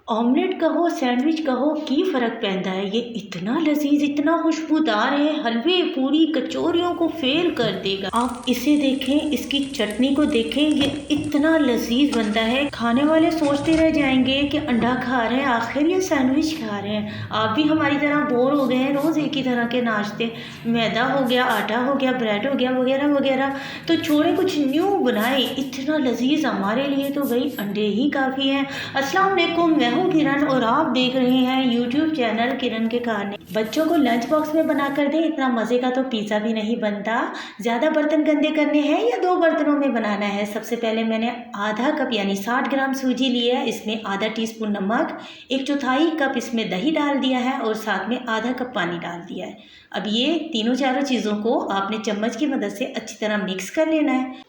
Omelette कहो sandwich कहो की फ़र्क पैंदा है। ये इतना लजीज इतना खुशबूदार है, हलवे पूरी कचौरियों को फेल कर देगा। आप इसे देखें, इसकी चटनी को देखें, ये इतना लजीज बनता है। खाने वाले सोचते रह जाएंगे कि अंडा खा रहे हैं, आखिर ये सैंडविच खा रहे हैं। आप भी हमारी तरह बोर हो गए हैं रोज़ एक ही तरह के नाश्ते, मैदा हो गया, आटा हो गया, ब्रेड हो गया, वगैरह वगैरह। तो छोड़े, कुछ न्यू बनाए। इतना लजीज हमारे लिए तो भाई अंडे ही काफ़ी हैं। अस्सलाम वालेकुम, मैं हूँ किरण और आप देख रहे हैं यूट्यूब चैनल किरण के खाने। बच्चों को लंच बॉक्स में बना कर दें, इतना मज़े का तो पिज़्ज़ा भी नहीं बनता। ज़्यादा बर्तन गंदे करने हैं या 2 बर्तनों में बनाना है। सबसे पहले मैंने आधा कप यानी 60 ग्राम सूजी लिया है। इसमें आधा टीस्पून नमक, 1/4 कप इसमें दही डाल दिया है और साथ में आधा कप पानी डाल दिया है। अब ये तीनों चारों चीज़ों को आपने चम्मच की मदद से अच्छी तरह मिक्स कर लेना है।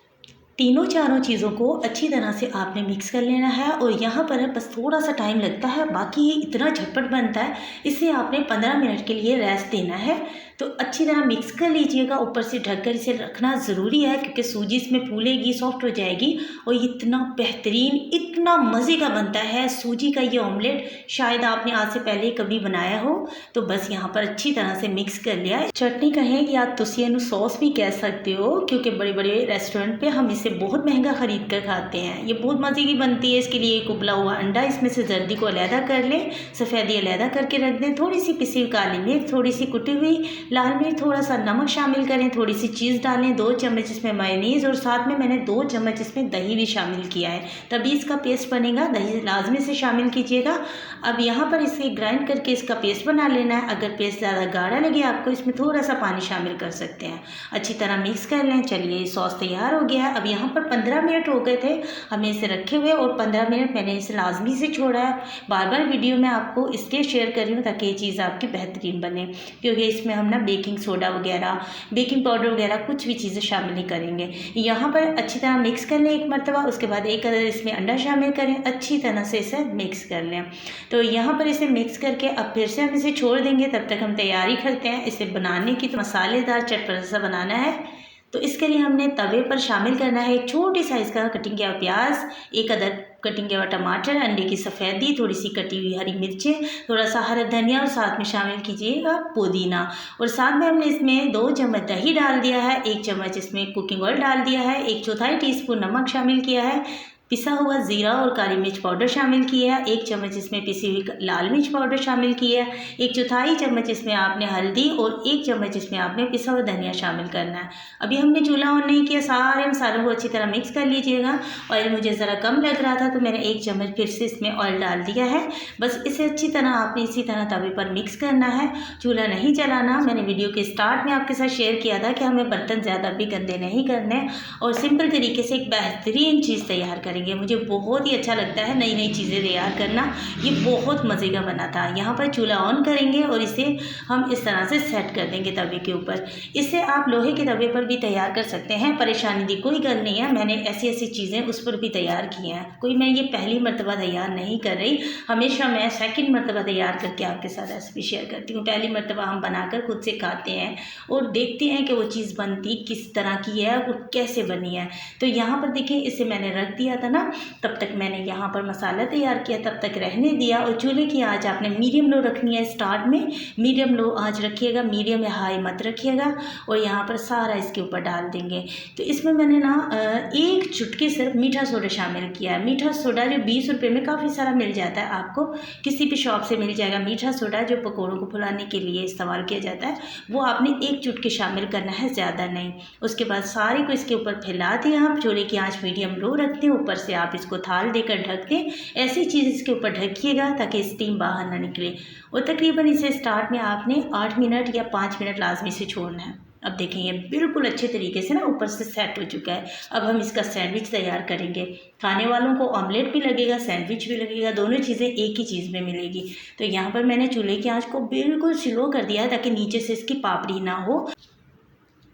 तीनों चारों चीज़ों को अच्छी तरह से आपने मिक्स कर लेना है और यहाँ पर बस थोड़ा सा टाइम लगता है, बाकी ये इतना झटपट बनता है। इसे आपने 15 मिनट के लिए रेस्ट देना है। तो अच्छी तरह मिक्स कर लीजिएगा। ऊपर से ढककर इसे रखना ज़रूरी है क्योंकि सूजी इसमें फूलेगी, सॉफ्ट हो जाएगी। और इतना बेहतरीन, इतना मज़े का बनता है सूजी का ये ऑमलेट, शायद आपने आज से पहले कभी बनाया हो। तो बस यहाँ पर अच्छी तरह से मिक्स कर लिया है। चटनी कहें या तुसियानु सॉस भी कह सकते हो, क्योंकि बड़े बड़े रेस्टोरेंट पे हम इसे बहुत महंगा ख़रीद कर खाते हैं। ये बहुत मज़े की बनती है। इसके लिए एक उबला हुआ अंडा, इसमें से जर्दी को अलहदा कर लें, सफ़ेदी अलहदा करके रख दें। थोड़ी सी पिसी हुई काली मिर्च, थोड़ी सी कुटी हुई लाल मिर्च, थोड़ा सा नमक शामिल करें, थोड़ी सी चीज़ डालें, 2 चम्मच इसमें मायोनीज़ और साथ में मैंने 2 चम्मच इसमें दही भी शामिल किया है, तभी इसका पेस्ट बनेगा। दही लाजमी से शामिल कीजिएगा। अब यहाँ पर इसे ग्राइंड करके इसका पेस्ट बना लेना है। अगर पेस्ट ज़्यादा गाढ़ा लगे आपको, इसमें थोड़ा सा पानी शामिल कर सकते हैं। अच्छी तरह मिक्स कर लें। चलिए, सॉस तैयार हो गया है। अब यहाँ पर 15 मिनट हो गए थे हमें इसे रखे हुए और 15 मिनट मैंने इसे लाजमी से छोड़ा है। बार बार वीडियो में आपको इसलिए शेयर कर रही हूँ ताकि ये चीज़ आपकी बेहतरीन बने, क्योंकि इसमें हम ना बेकिंग सोडा वगैरह, बेकिंग पाउडर वगैरह कुछ भी चीज़ें शामिल नहीं करेंगे। यहाँ पर अच्छी तरह मिक्स कर लें एक मरतबा। उसके बाद एक अदर इसमें अंडा शामिल करें, अच्छी तरह से इसे मिक्स कर लें। तो यहाँ पर इसे मिक्स करके अब फिर से हम इसे छोड़ देंगे। तब तक हम तैयारी करते हैं इसे बनाने की। तो मसालेदार चटपटा सा बनाना है, तो इसके लिए हमने तवे पर शामिल करना है एक छोटी साइज़ का कटिंग किया प्याज, एक अदर कटिंग किया हुआ टमाटर, अंडे की सफ़ेदी, थोड़ी सी कटी हुई हरी मिर्चें, थोड़ा सा हरा धनिया और साथ में शामिल कीजिएगा पुदीना। और साथ में हमने इसमें 2 चम्मच दही डाल दिया है, 1 चम्मच इसमें कुकिंग ऑयल डाल दिया है, 1/4 टीस्पून नमक शामिल किया है, पिसा हुआ ज़ीरा और काली मिर्च पाउडर शामिल किया है, 1 चम्मच इसमें पिसी हुई लाल मिर्च पाउडर शामिल किया है, 1/4 चम्मच इसमें आपने हल्दी और 1 चम्मच इसमें आपने पिसा हुआ धनिया शामिल करना है। अभी हमने चूल्हा ऑन नहीं किया, सारे मसालों को अच्छी तरह मिक्स कर लीजिएगा। ऑयल मुझे ज़रा कम लग रहा था तो मैंने 1 चम्मच फिर से इसमें ऑयल डाल दिया है। बस इसे अच्छी तरह आपने इसी तरह तवे पर मिक्स करना है, चूल्हा नहीं जलाना। मैंने वीडियो के स्टार्ट में आपके साथ शेयर किया था कि हमें बर्तन ज़्यादा भी गंदे नहीं करने और सिंपल तरीके से एक बेहतरीन चीज़ तैयार करेंगे। मुझे बहुत ही अच्छा लगता है नई नई चीज़ें तैयार करना, ये बहुत मज़े का बना था। यहाँ पर चूल्हा ऑन करेंगे और इसे हम इस तरह से सेट कर देंगे तवे के ऊपर। इसे आप लोहे के तवे पर भी तैयार कर सकते हैं, परेशानी की कोई गल नहीं है। मैंने ऐसी ऐसी चीज़ें उस पर भी तैयार की हैं, कोई मैं ये पहली मरतबा तैयार नहीं कर रही। हमेशा मैं सेकंड मरतबा तैयार करके आपके साथ रेसिपी शेयर करती हूँ। पहली मरतबा हम बनाकर खुद से खाते हैं और देखते हैं कि वो चीज़ बनती किस तरह की है और कैसे बनी है। तो यहाँ पर देखिए, इसे मैंने रख दिया था ना, तब तक मैंने यहाँ पर मसाला तैयार किया, तब तक रहने दिया। और चूल्हे की आंच आपने मीडियम लो रखनी है। स्टार्ट में मीडियम लो आंच रखिएगा, मीडियम या हाई मत रखिएगा। और यहाँ पर सारा इसके ऊपर डाल देंगे। तो इसमें मैंने ना 1 चुटकी सिर्फ मीठा सोडा शामिल किया है। मीठा सोडा जो 20 रुपये में काफ़ी सारा मिल जाता है, आपको किसी भी शॉप से मिल जाएगा। मीठा सोडा जो पकौड़ों को फुलाने के लिए इस्तेमाल किया जाता है, वो आपने 1 चुटकी शामिल करना है, ज़्यादा नहीं। उसके बाद सारे को इसके ऊपर फैला दिया। आप चूल्हे की आंच मीडियम लो रखते हैं, ऊपर से आप इसको थाल देकर ढक दें। ऐसी चीज़ इसके ऊपर ढकिएगा ताकि स्टीम बाहर ना निकले। और तकरीबन इसे स्टार्ट में आपने 8 मिनट या 5 मिनट लाजमी से छोड़ना है। अब देखें, ये बिल्कुल अच्छे तरीके से ना ऊपर से सेट हो चुका है। अब हम इसका सैंडविच तैयार करेंगे। खाने वालों को ऑमलेट भी लगेगा, सैंडविच भी लगेगा, दोनों चीज़ें एक ही चीज़ में मिलेगी। तो यहाँ पर मैंने चूल्हे की आंच को बिल्कुल स्लो कर दिया है ताकि नीचे से इसकी पापड़ी ना हो।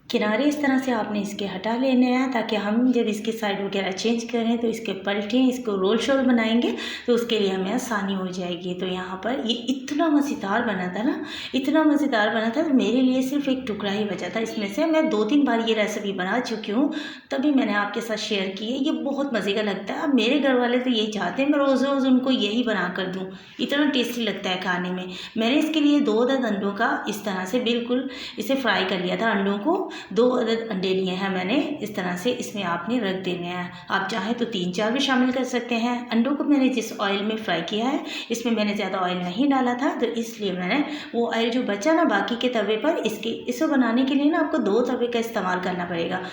किनारे इस तरह से आपने इसके हटा लेने हैं ताकि हम जब इसकी साइड वगैरह चेंज करें तो इसके पलटें, इसको रोल शोल बनाएंगे तो उसके लिए हमें आसानी हो जाएगी। तो यहाँ पर ये इतना मज़ेदार बना था ना, इतना मज़ेदार बना था, तो मेरे लिए सिर्फ एक टुकड़ा ही बचा था इसमें से। मैं 2-3 बार ये रेसिपी बना चुकी हूँ, तभी मैंने आपके साथ शेयर की है। ये बहुत मज़े का लगता है। अब मेरे घर वाले तो यही चाहते हैं मैं रोज़ रोज़ उनको यही बना कर दूँ, इतना टेस्टी लगता है खाने में। मैंने इसके लिए 2 अदद अंडों का इस तरह से बिल्कुल इसे फ्राई कर लिया था। अंडों को 2 अदद अंडे लिए हैं मैंने, इस तरह से इसमें आपने रख देने हैं। आप चाहें तो 3-4 भी शामिल कर सकते हैं। अंडों को मैंने जिस ऑयल में फ्राई किया है, इसमें मैंने ज़्यादा ऑयल नहीं डाला था, तो इसलिए मैंने वो ऑयल जो बचा ना बाकी के तवे पर, इसे बनाने के लिए ना आपको 2 तवे का इस्तेमाल करना पड़ेगा।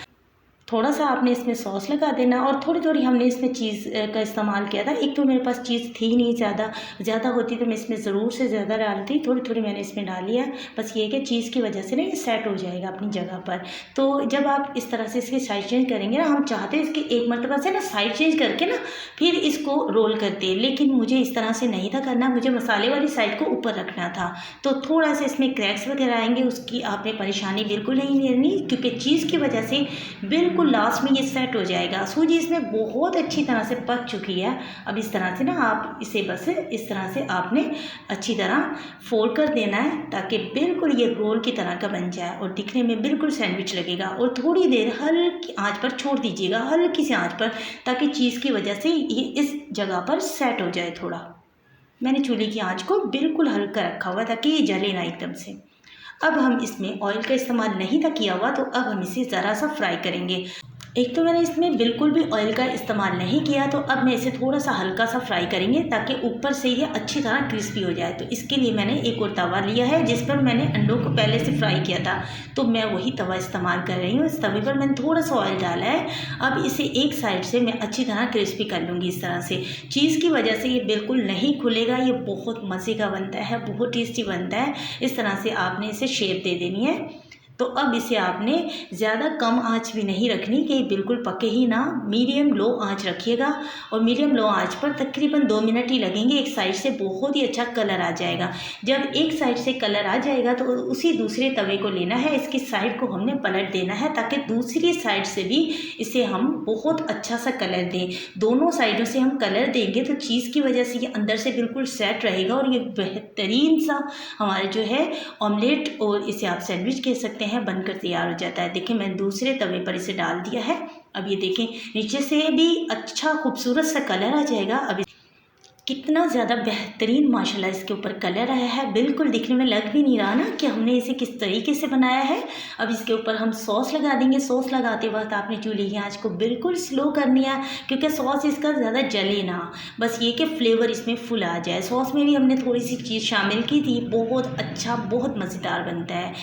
थोड़ा सा आपने इसमें सॉस लगा देना और थोड़ी थोड़ी हमने इसमें चीज़ का इस्तेमाल किया था। एक तो मेरे पास चीज़ थी नहीं ज़्यादा होती तो मैं इसमें ज़रूर से ज़्यादा डालती, थोड़ी थोड़ी मैंने इसमें डाली है। बस ये कि चीज़ की वजह से ना ये सेट हो जाएगा अपनी जगह पर। तो जब आप इस तरह से इसकी साइड चेंज करेंगे ना, हम चाहते हैं इसकी एक मरतबा से ना साइड चेंज करके ना फिर इसको रोल करते, लेकिन मुझे इस तरह से नहीं था करना, मुझे मसाले वाली साइड को ऊपर रखना था। तो थोड़ा सा इसमें क्रैक्स वगैरह आएंगे, उसकी आपने परेशानी बिल्कुल नहीं लेनी, क्योंकि चीज़ की वजह से बिल्कुल लास्ट में ये सेट हो जाएगा। सूजी इसमें बहुत अच्छी तरह से पक चुकी है। अब इस तरह से ना आप इसे बस इस तरह से आपने अच्छी तरह फोल्ड कर देना है ताकि बिल्कुल ये रोल की तरह का बन जाए और दिखने में बिल्कुल सैंडविच लगेगा। और थोड़ी देर हल्की आंच पर छोड़ दीजिएगा, हल्की सी आंच पर, ताकि चीज़ की वजह से ये इस जगह पर सेट हो जाए। थोड़ा मैंने चूल्हे की आंच को बिल्कुल हल्का रखा हुआ ताकि ये जले ना एकदम से। अब हम इसमें ऑयल का इस्तेमाल नहीं था किया हुआ, तो अब हम इसे ज़रा सा फ्राई करेंगे। एक तो मैंने इसमें बिल्कुल भी ऑयल का इस्तेमाल नहीं किया, तो अब मैं इसे थोड़ा सा हल्का सा फ्राई करेंगे ताकि ऊपर से ये अच्छी तरह क्रिस्पी हो जाए। तो इसके लिए मैंने एक और तवा लिया है जिस पर मैंने अंडों को पहले से फ्राई किया था, तो मैं वही तवा इस्तेमाल कर रही हूँ। इस तवे पर मैंने थोड़ा सा ऑयल डाला है। अब इसे एक साइड से मैं अच्छी तरह क्रिस्पी कर लूँगी इस तरह से। चीज़ की वजह से ये बिल्कुल नहीं खुलेगा, ये बहुत मज़े का बनता है, बहुत टेस्टी बनता है। इस तरह से आपने इसे शेप दे देनी है। तो अब इसे आपने ज़्यादा कम आंच भी नहीं रखनी कि बिल्कुल पके ही ना, मीडियम लो आंच रखिएगा। और मीडियम लो आंच पर तकरीबन 2 मिनट ही लगेंगे, एक साइड से बहुत ही अच्छा कलर आ जाएगा। जब एक साइड से कलर आ जाएगा तो उसी दूसरे तवे को लेना है, इसकी साइड को हमने पलट देना है ताकि दूसरी साइड से भी इसे हम बहुत अच्छा सा कलर दें। दोनों साइडों से हम कलर देंगे तो चीज़ की वजह से ये अंदर से बिल्कुल सेट रहेगा और ये बेहतरीन सा हमारे जो है ऑमलेट, और इसे आप सैंडविच कह सकते हैं, बनकर तैयार हो जाता है। देखिए मैंने दूसरे तवे पर इसे डाल दिया है। अब ये देखें नीचे से भी अच्छा खूबसूरत सा कलर आ जाएगा। अब कितना ज़्यादा बेहतरीन माशाल्लाह इसके ऊपर कलर आया है, बिल्कुल दिखने में लग भी नहीं रहा ना कि हमने इसे किस तरीके से बनाया है। अब इसके ऊपर हम सॉस लगा देंगे। सॉस लगाते वक्त आपने चूल्हे की आंच को बिल्कुल स्लो करनी है क्योंकि सॉस इसका ज़्यादा जले ना, बस ये कि फ्लेवर इसमें फुल आ जाए। सॉस में भी हमने थोड़ी सी चीज़ शामिल की थी, बहुत अच्छा बहुत मज़ेदार बनता है।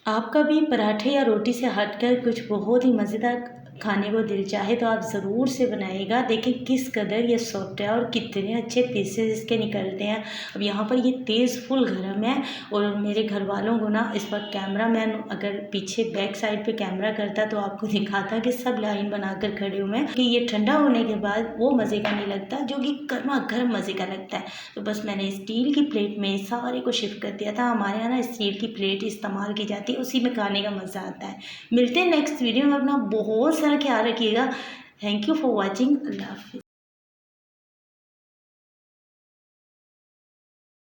आपका भी पराठे या रोटी से हटकर कुछ बहुत ही मज़ेदार खाने को दिल चाहे तो आप ज़रूर से बनाइएगा। देखें किस कदर ये सॉफ्ट है और कितने अच्छे पीसेस इसके निकलते हैं। अब यहाँ पर ये तेज़ फुल गर्म है और मेरे घर वालों को ना इस वक्त कैमरा मैन अगर पीछे बैक साइड पे कैमरा करता तो आपको दिखाता कि सब लाइन बनाकर खड़े हुए हैं कि ये ठंडा होने के बाद वो मज़े का नहीं लगता जो कि गर्मा गर्म मज़े का लगता है। तो बस मैंने स्टील की प्लेट में सारे को शिफ्ट कर दिया था। हमारे यहाँ ना स्टील की प्लेट इस्तेमाल की जाती है, उसी में खाने का मज़ा आता है। मिलते हैं नेक्स्ट वीडियो में। अपना बहुत सारा ख्याल रखिएगा। Thank you for watching. Allah हाफिज़।